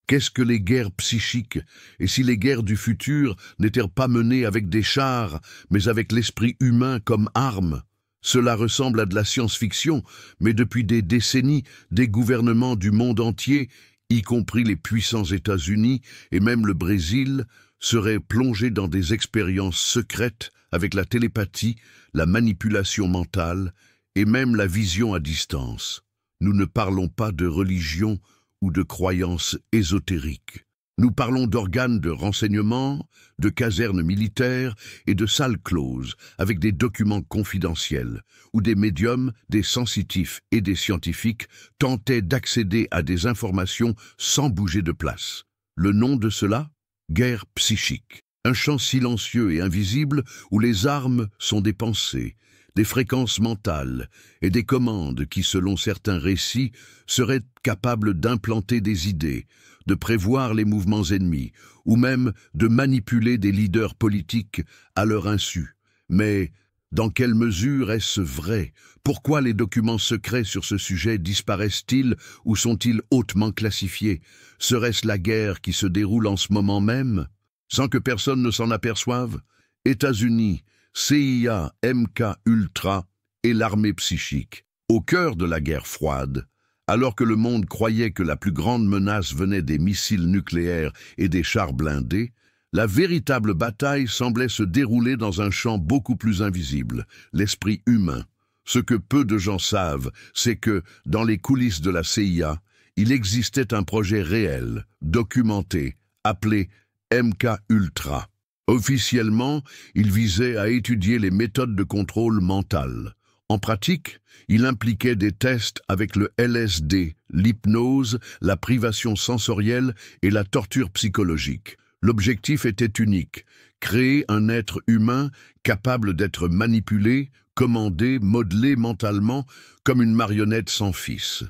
Qu'est-ce que les guerres psychiques? Et si les guerres du futur n'étaient pas menées avec des chars, mais avec l'esprit humain comme arme? Cela ressemble à de la science-fiction, mais depuis des décennies, des gouvernements du monde entier, y compris les puissants États-Unis et même le Brésil, seraient plongés dans des expériences secrètes avec la télépathie, la manipulation mentale et même la vision à distance. Nous ne parlons pas de religion ou de croyances ésotériques. Nous parlons d'organes de renseignement, de casernes militaires et de salles closes avec des documents confidentiels, où des médiums, des sensitifs et des scientifiques tentaient d'accéder à des informations sans bouger de place. Le nom de cela? Guerre psychique. Un champ silencieux et invisible où les armes sont des pensées, des fréquences mentales et des commandes qui, selon certains récits, seraient capables d'implanter des idées, de prévoir les mouvements ennemis, ou même de manipuler des leaders politiques à leur insu. Mais dans quelle mesure est-ce vrai? Pourquoi les documents secrets sur ce sujet disparaissent-ils ou sont-ils hautement classifiés? Serait-ce la guerre qui se déroule en ce moment même, sans que personne ne s'en aperçoive? États-Unis, CIA, MK Ultra et l'armée psychique, au cœur de la guerre froide, alors que le monde croyait que la plus grande menace venait des missiles nucléaires et des chars blindés, la véritable bataille semblait se dérouler dans un champ beaucoup plus invisible, l'esprit humain. Ce que peu de gens savent, c'est que, dans les coulisses de la CIA, il existait un projet réel, documenté, appelé MK Ultra. Officiellement, il visait à étudier les méthodes de contrôle mental. En pratique, il impliquait des tests avec le LSD, l'hypnose, la privation sensorielle et la torture psychologique. L'objectif était unique, créer un être humain capable d'être manipulé, commandé, modelé mentalement comme une marionnette sans fils.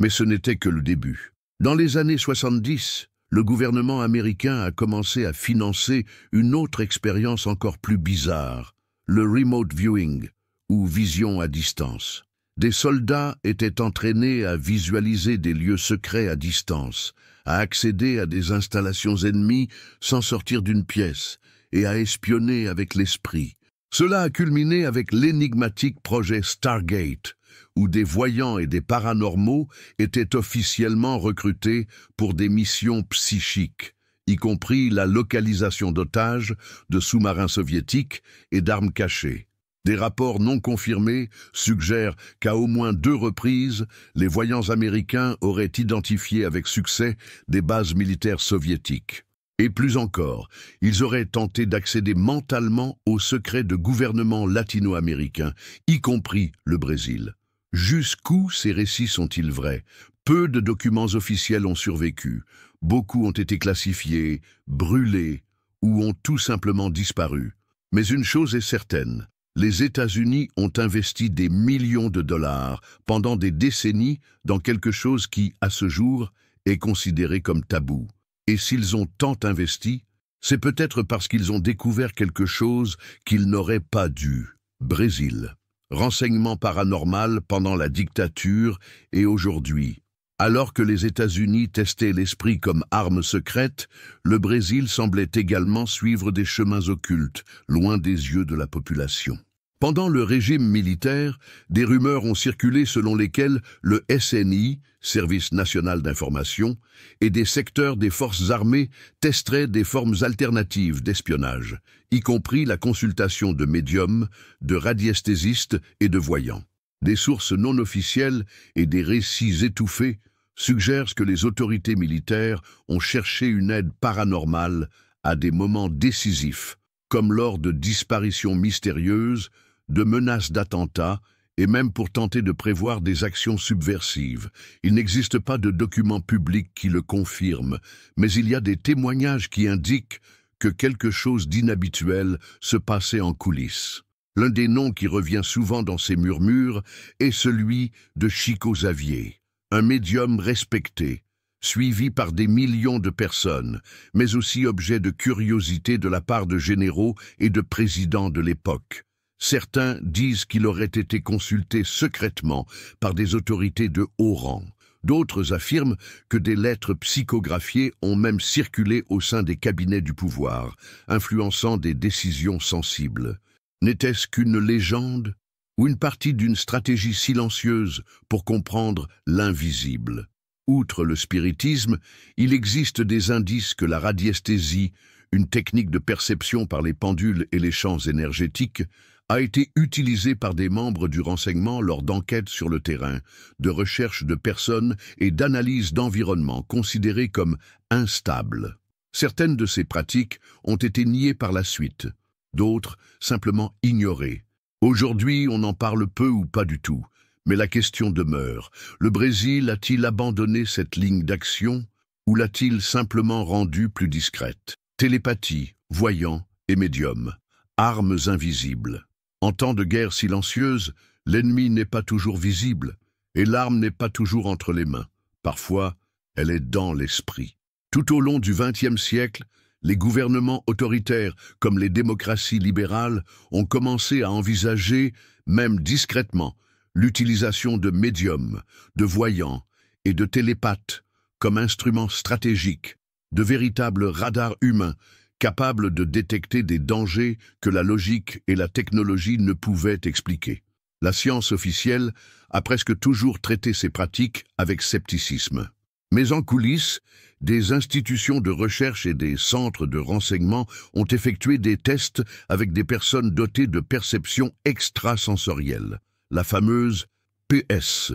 Mais ce n'était que le début. Dans les années 70, le gouvernement américain a commencé à financer une autre expérience encore plus bizarre, le remote viewing, ou vision à distance. Des soldats étaient entraînés à visualiser des lieux secrets à distance, à accéder à des installations ennemies sans sortir d'une pièce et à espionner avec l'esprit. Cela a culminé avec l'énigmatique projet Stargate, où des voyants et des paranormaux étaient officiellement recrutés pour des missions psychiques, y compris la localisation d'otages, de sous-marins soviétiques et d'armes cachées. Des rapports non confirmés suggèrent qu'à au moins 2 reprises, les voyants américains auraient identifié avec succès des bases militaires soviétiques. Et plus encore, ils auraient tenté d'accéder mentalement aux secrets de gouvernements latino-américains, y compris le Brésil. Jusqu'où ces récits sont-ils vrais? Peu de documents officiels ont survécu. Beaucoup ont été classifiés, brûlés ou ont tout simplement disparu. Mais une chose est certaine. Les États-Unis ont investi des millions de dollars pendant des décennies dans quelque chose qui, à ce jour, est considéré comme tabou. Et s'ils ont tant investi, c'est peut-être parce qu'ils ont découvert quelque chose qu'ils n'auraient pas dû. Brésil. Renseignement paranormal pendant la dictature et aujourd'hui. Alors que les États-Unis testaient l'esprit comme arme secrète, le Brésil semblait également suivre des chemins occultes, loin des yeux de la population. Pendant le régime militaire, des rumeurs ont circulé selon lesquelles le SNI, Service national d'information, et des secteurs des forces armées testeraient des formes alternatives d'espionnage, y compris la consultation de médiums, de radiesthésistes et de voyants. Des sources non officielles et des récits étouffés suggèrent que les autorités militaires ont cherché une aide paranormale à des moments décisifs, comme lors de disparitions mystérieuses, de menaces d'attentats et même pour tenter de prévoir des actions subversives. Il n'existe pas de documents publics qui le confirment, mais il y a des témoignages qui indiquent que quelque chose d'inhabituel se passait en coulisses. L'un des noms qui revient souvent dans ces murmures est celui de Chico Xavier, un médium respecté, suivi par des millions de personnes, mais aussi objet de curiosité de la part de généraux et de présidents de l'époque. Certains disent qu'il aurait été consulté secrètement par des autorités de haut rang, D'autres affirment que des lettres psychographiées ont même circulé au sein des cabinets du pouvoir, influençant des décisions sensibles. N'était-ce qu'une légende ou une partie d'une stratégie silencieuse pour comprendre l'invisible? Outre le spiritisme, il existe des indices que la radiesthésie, une technique de perception par les pendules et les champs énergétiques, a été utilisée par des membres du renseignement lors d'enquêtes sur le terrain, de recherche de personnes et d'analyse d'environnements considérés comme instables. Certaines de ces pratiques ont été niées par la suite, d'autres simplement ignorées. Aujourd'hui, on en parle peu ou pas du tout, mais la question demeure. Le Brésil a-t-il abandonné cette ligne d'action ou l'a-t-il simplement rendue plus discrète? Télépathie, voyant et médium, armes invisibles. En temps de guerre silencieuse, l'ennemi n'est pas toujours visible et l'arme n'est pas toujours entre les mains. Parfois, elle est dans l'esprit. Tout au long du XXe siècle, les gouvernements autoritaires, comme les démocraties libérales, ont commencé à envisager, même discrètement, l'utilisation de médiums, de voyants et de télépathes comme instruments stratégiques, de véritables radars humains, capables de détecter des dangers que la logique et la technologie ne pouvaient expliquer. La science officielle a presque toujours traité ces pratiques avec scepticisme. Mais en coulisses, des institutions de recherche et des centres de renseignement ont effectué des tests avec des personnes dotées de perceptions extrasensorielles, la fameuse PS.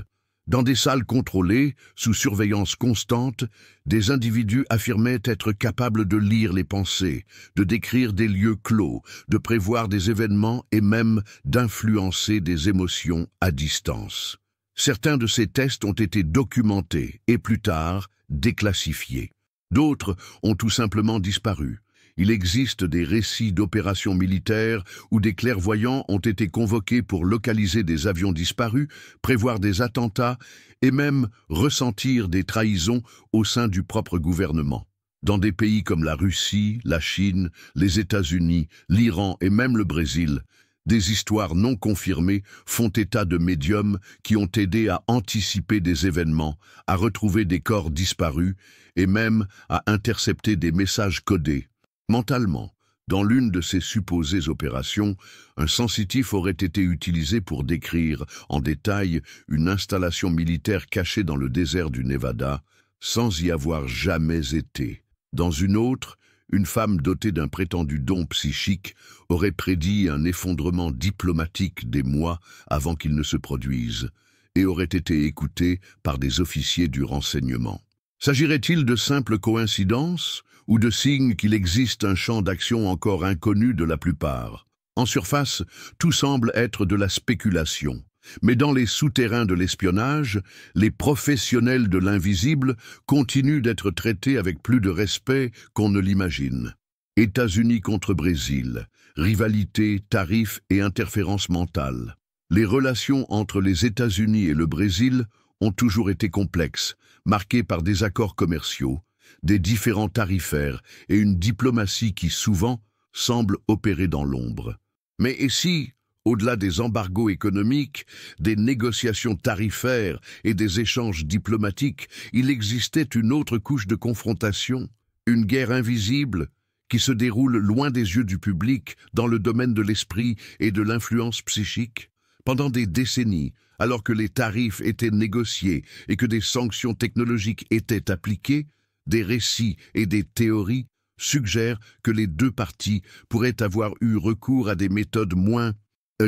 Dans des salles contrôlées, sous surveillance constante, des individus affirmaient être capables de lire les pensées, de décrire des lieux clos, de prévoir des événements et même d'influencer des émotions à distance. Certains de ces tests ont été documentés et plus tard déclassifiés. D'autres ont tout simplement disparu. Il existe des récits d'opérations militaires où des clairvoyants ont été convoqués pour localiser des avions disparus, prévoir des attentats et même ressentir des trahisons au sein du propre gouvernement. Dans des pays comme la Russie, la Chine, les États-Unis, l'Iran et même le Brésil, des histoires non confirmées font état de médiums qui ont aidé à anticiper des événements, à retrouver des corps disparus et même à intercepter des messages codés. Mentalement, dans l'une de ces supposées opérations, un sensitif aurait été utilisé pour décrire en détail une installation militaire cachée dans le désert du Nevada, sans y avoir jamais été. Dans une autre, une femme dotée d'un prétendu don psychique aurait prédit un effondrement diplomatique des mois avant qu'il ne se produise et aurait été écoutée par des officiers du renseignement. S'agirait-il de simples coïncidences ou de signes qu'il existe un champ d'action encore inconnu de la plupart? En surface, tout semble être de la spéculation. Mais dans les souterrains de l'espionnage, les professionnels de l'invisible continuent d'être traités avec plus de respect qu'on ne l'imagine. États-Unis contre Brésil, rivalité, tarifs et interférences mentales. Les relations entre les États-Unis et le Brésil ont toujours été complexes, marquées par des accords commerciaux, des différends tarifaires et une diplomatie qui souvent semble opérer dans l'ombre. Mais et si, au-delà des embargos économiques, des négociations tarifaires et des échanges diplomatiques, il existait une autre couche de confrontation, une guerre invisible qui se déroule loin des yeux du public dans le domaine de l'esprit et de l'influence psychique? Pendant des décennies, alors que les tarifs étaient négociés et que des sanctions technologiques étaient appliquées, des récits et des théories suggèrent que les deux parties pourraient avoir eu recours à des méthodes moins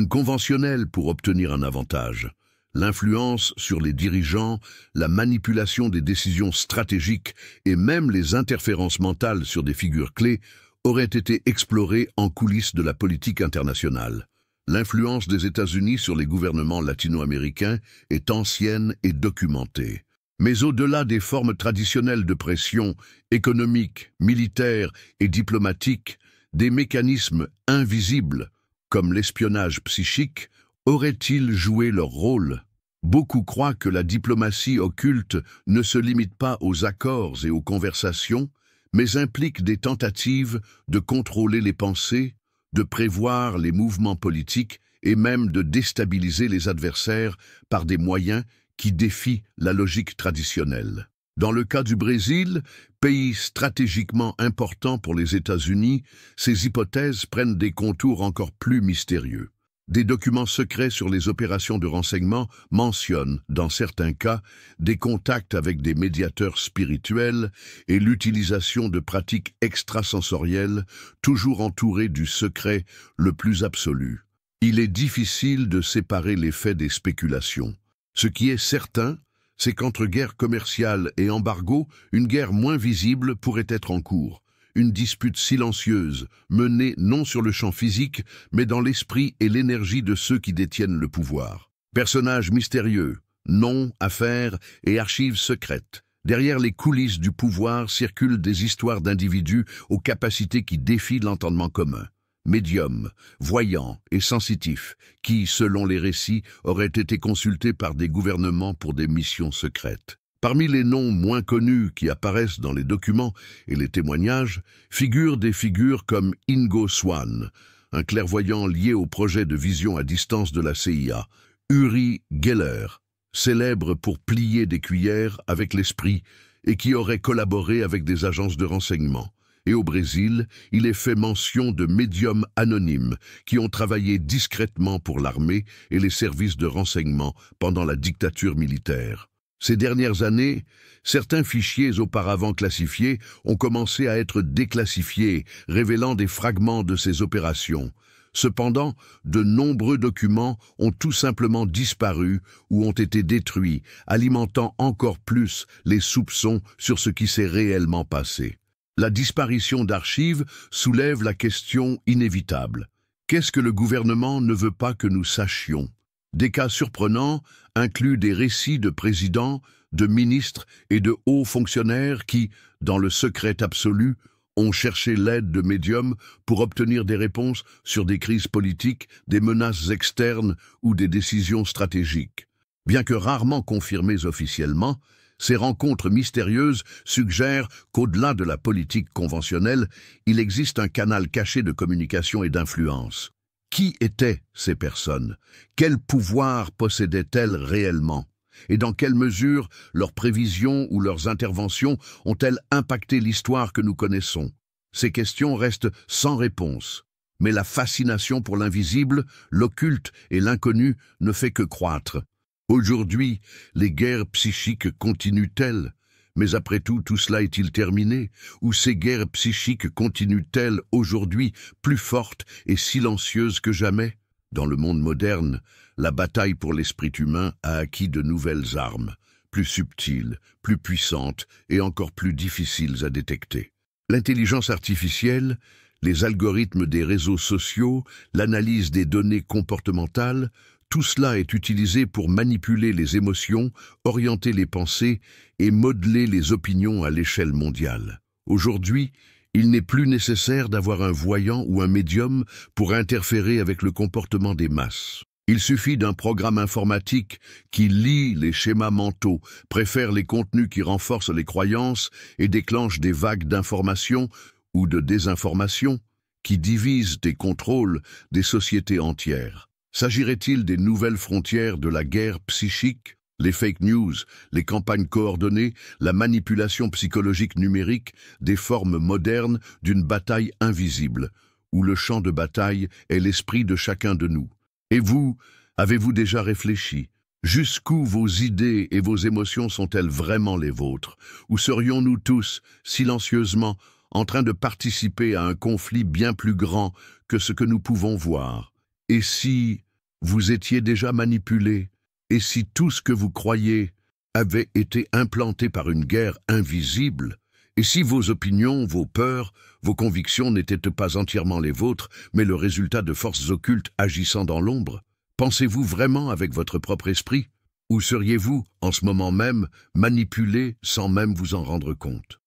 conventionnelles pour obtenir un avantage. L'influence sur les dirigeants, la manipulation des décisions stratégiques et même les interférences mentales sur des figures clés auraient été explorées en coulisses de la politique internationale. L'influence des États-Unis sur les gouvernements latino-américains est ancienne et documentée. Mais au-delà des formes traditionnelles de pression économique, militaire et diplomatique, des mécanismes invisibles, comme l'espionnage psychique, auraient-ils joué leur rôle? Beaucoup croient que la diplomatie occulte ne se limite pas aux accords et aux conversations, mais implique des tentatives de contrôler les pensées, de prévoir les mouvements politiques et même de déstabiliser les adversaires par des moyens qui défient la logique traditionnelle. Dans le cas du Brésil, pays stratégiquement important pour les États-Unis, ces hypothèses prennent des contours encore plus mystérieux. Des documents secrets sur les opérations de renseignement mentionnent, dans certains cas, des contacts avec des médiateurs spirituels et l'utilisation de pratiques extrasensorielles, toujours entourées du secret le plus absolu. Il est difficile de séparer les faits des spéculations. Ce qui est certain, c'est qu'entre guerre commerciale et embargo, une guerre moins visible pourrait être en cours. Une dispute silencieuse, menée non sur le champ physique, mais dans l'esprit et l'énergie de ceux qui détiennent le pouvoir. Personnages mystérieux, noms, affaires et archives secrètes. Derrière les coulisses du pouvoir circulent des histoires d'individus aux capacités qui défient l'entendement commun. Médiums, voyants et sensitifs, qui, selon les récits, auraient été consultés par des gouvernements pour des missions secrètes. Parmi les noms moins connus qui apparaissent dans les documents et les témoignages, figurent des figures comme Ingo Swann, un clairvoyant lié au projet de vision à distance de la CIA, Uri Geller, célèbre pour plier des cuillères avec l'esprit et qui aurait collaboré avec des agences de renseignement. Et au Brésil, il est fait mention de médiums anonymes qui ont travaillé discrètement pour l'armée et les services de renseignement pendant la dictature militaire. Ces dernières années, certains fichiers auparavant classifiés ont commencé à être déclassifiés, révélant des fragments de ces opérations. Cependant, de nombreux documents ont tout simplement disparu ou ont été détruits, alimentant encore plus les soupçons sur ce qui s'est réellement passé. La disparition d'archives soulève la question inévitable. Qu'est-ce que le gouvernement ne veut pas que nous sachions ? Des cas surprenants incluent des récits de présidents, de ministres et de hauts fonctionnaires qui, dans le secret absolu, ont cherché l'aide de médiums pour obtenir des réponses sur des crises politiques, des menaces externes ou des décisions stratégiques. Bien que rarement confirmées officiellement, ces rencontres mystérieuses suggèrent qu'au-delà de la politique conventionnelle, il existe un canal caché de communication et d'influence. Qui étaient ces personnes? Quel pouvoir possédaient-elles réellement? Et dans quelle mesure leurs prévisions ou leurs interventions ont-elles impacté l'histoire que nous connaissons? Ces questions restent sans réponse. Mais la fascination pour l'invisible, l'occulte et l'inconnu ne fait que croître. Aujourd'hui, les guerres psychiques continuent-elles? Mais après tout cela est-il terminé? Ou ces guerres psychiques continuent-elles aujourd'hui plus fortes et silencieuses que jamais? Dans le monde moderne, la bataille pour l'esprit humain a acquis de nouvelles armes, plus subtiles, plus puissantes et encore plus difficiles à détecter. L'intelligence artificielle, les algorithmes des réseaux sociaux, l'analyse des données comportementales, tout cela est utilisé pour manipuler les émotions, orienter les pensées et modeler les opinions à l'échelle mondiale. Aujourd'hui, il n'est plus nécessaire d'avoir un voyant ou un médium pour interférer avec le comportement des masses. Il suffit d'un programme informatique qui lit les schémas mentaux, préfère les contenus qui renforcent les croyances et déclenche des vagues d'information ou de désinformation qui divisent et contrôlent des sociétés entières. S'agirait-il des nouvelles frontières de la guerre psychique? Les fake news, les campagnes coordonnées, la manipulation psychologique numérique, des formes modernes d'une bataille invisible, où le champ de bataille est l'esprit de chacun de nous. Et vous, avez-vous déjà réfléchi? Jusqu'où vos idées et vos émotions sont-elles vraiment les vôtres? Ou serions-nous tous, silencieusement, en train de participer à un conflit bien plus grand que ce que nous pouvons voir? Et si vous étiez déjà manipulé? Et si tout ce que vous croyez avait été implanté par une guerre invisible? Et si vos opinions, vos peurs, vos convictions n'étaient pas entièrement les vôtres, mais le résultat de forces occultes agissant dans l'ombre? Pensez-vous vraiment avec votre propre esprit? Ou seriez-vous, en ce moment même, manipulé sans même vous en rendre compte?